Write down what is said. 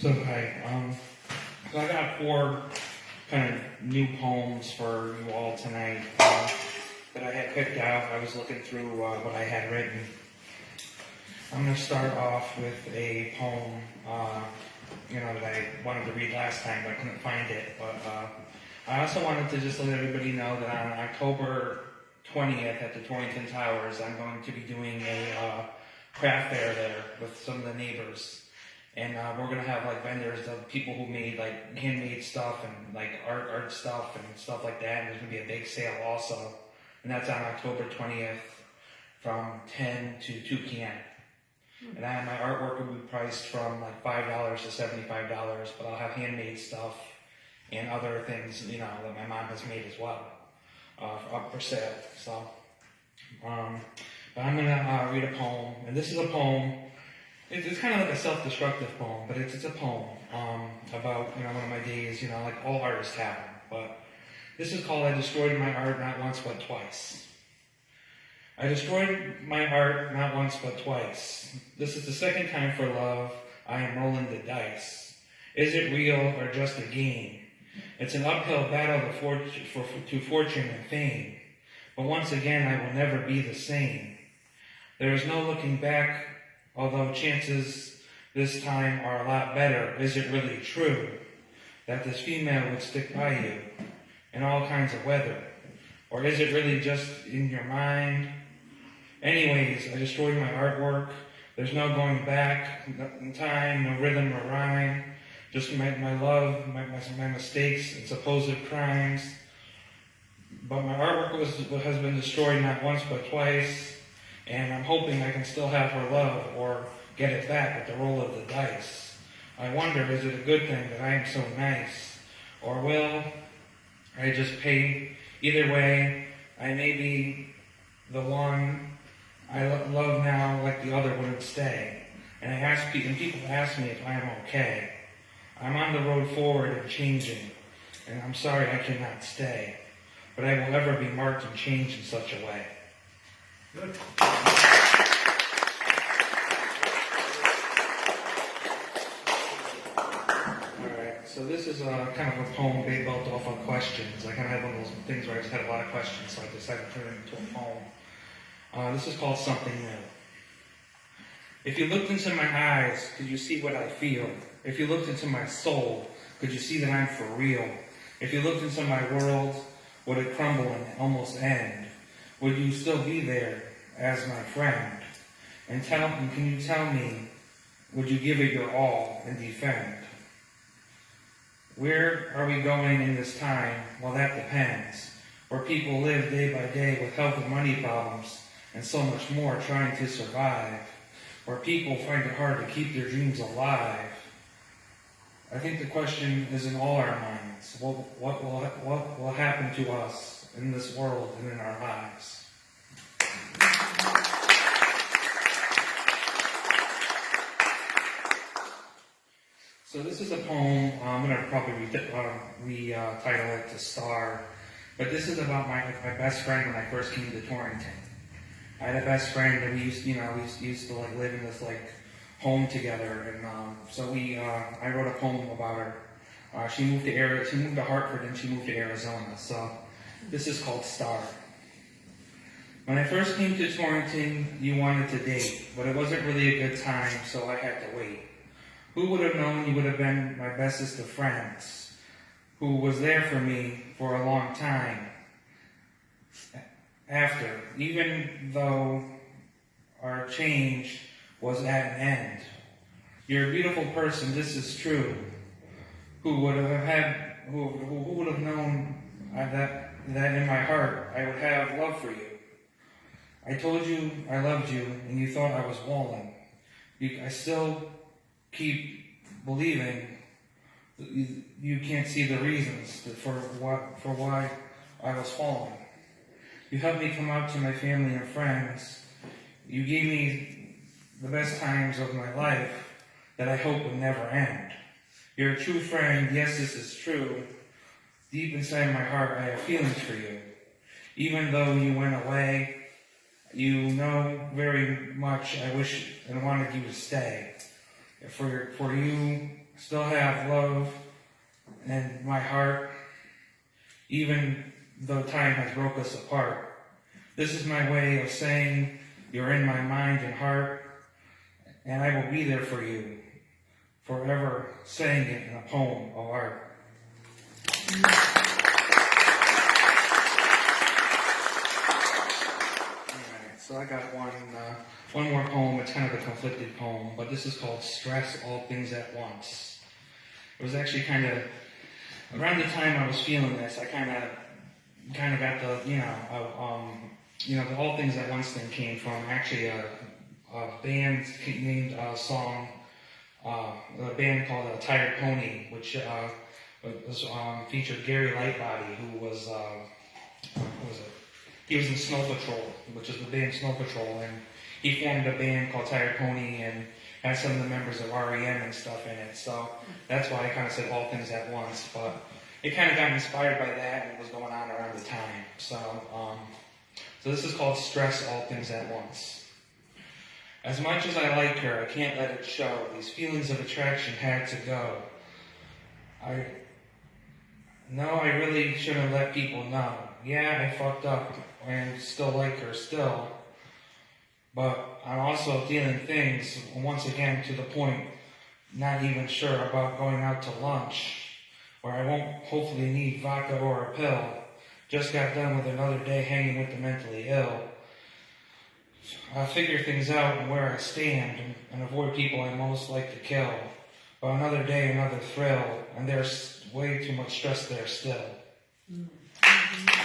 So hi, so I got 4 kind of new poems for you all tonight that I had picked out. I was looking through what I had written. I'm going to start off with a poem, that I wanted to read last time, but I couldn't find it. But I also wanted to just let everybody know that on October 20th at the Torrington Towers, I'm going to be doing a craft fair there with some of the neighbors. And we're going to have like vendors of people who made like handmade stuff and like art stuff and stuff like that. And there's going to be a big sale also. And that's on October 20th from 10 to 2 p.m. And my artwork will be priced from like $5 to $75, but I'll have handmade stuff and other things, that my mom has made as well, up for sale. So, but I'm going to read a poem, and this is a poem. It's kind of like a self-destructive poem, but it's a poem about, one of my days, like all artists have them. But this is called I Destroyed My Art Not Once But Twice. I destroyed my art not once but twice. This is the second time for love I am rolling the dice. Is it real or just a game? It's an uphill battle to fortune and fame. But once again, I will never be the same. There is no looking back, although chances this time are a lot better. Is it really true that this female would stick by you in all kinds of weather? Or is it really just in your mind? Anyways, I destroyed my artwork. There's no going back in time, no rhythm or rhyme. Just my love, my mistakes and supposed crimes. But my artwork has been destroyed not once but twice. And I'm hoping I can still have her love or get it back with the roll of the dice. I wonder, is it a good thing that I am so nice? Or will I just pay? Either way, I may be the one I love now like the other wouldn't stay. And people ask me if I am okay. I'm on the road forward and changing, and I'm sorry I cannot stay. But I will ever be marked and changed in such a way. Good. Alright, so this is kind of a poem built off of questions. I kind of had one of those things where I just had a lot of questions, so I decided to turn it into a poem. This is called Something New. If you looked into my eyes, could you see what I feel? If you looked into my soul, could you see that I'm for real? If you looked into my world, would it crumble and almost end? Would you still be there as my friend? And can you tell me, would you give it your all and defend? Where are we going in this time? Well, that depends. Where people live day by day with health and money problems and so much more trying to survive. Where people find it hard to keep their dreams alive. I think the question is in all our minds. What will happen to us in this world and in our lives? So this is a poem. I'm going to probably retitle it to Starr. But this is about my best friend when I first came to Torrington. I had a best friend, and we used to like live in this like home together, and so I wrote a poem about her. She moved to Hartford, and she moved to Arizona. So this is called Starr. When I first came to Torrington, you wanted to date, but it wasn't really a good time, so I had to wait. Who would have known you would have been my bestest of friends, who was there for me for a long time? After, even though our change was at an end. You're a beautiful person, this is true. Who would have known that in my heart I would have love for you? I told you I loved you, and you thought I was walling. I still keep believing that you can't see the reasons for why I was falling. You helped me come out to my family and friends. You gave me the best times of my life that I hope would never end. You're a true friend, yes, this is true. Deep inside my heart, I have feelings for you. Even though you went away, you know very much I wish and wanted you to stay. For you still have love in my heart, even though time has broke us apart. This is my way of saying you're in my mind and heart, and I will be there for you, forever saying it in a poem of art. Alright, so I got one more poem. It's kind of a conflicted poem, but this is called Stress All Things at Once. It was actually kind of around the time I was feeling this. I kind of got the the All Things at Once thing came from actually a band named song, a band called Tired Pony, which was featured Gary Lightbody, who was what was it? He was in Snow Patrol, which is the band Snow Patrol, and he formed a band called Tired Pony and had some of the members of REM and stuff in it. So that's why I kind of said All Things at Once, but it kind of got inspired by that and it was going on around the time. So this is called Stress All Things at Once. As much as I like her, I can't let it show. These feelings of attraction had to go. I really shouldn't let people know. Yeah, I fucked up and still like her still. But I'm also feeling things, once again, to the point, not even sure about going out to lunch, where I won't hopefully need vodka or a pill. Just got done with another day hanging with the mentally ill. I'll figure things out and where I stand and avoid people I most like to kill. But another day, another thrill, and there's way too much stress there still. Mm-hmm.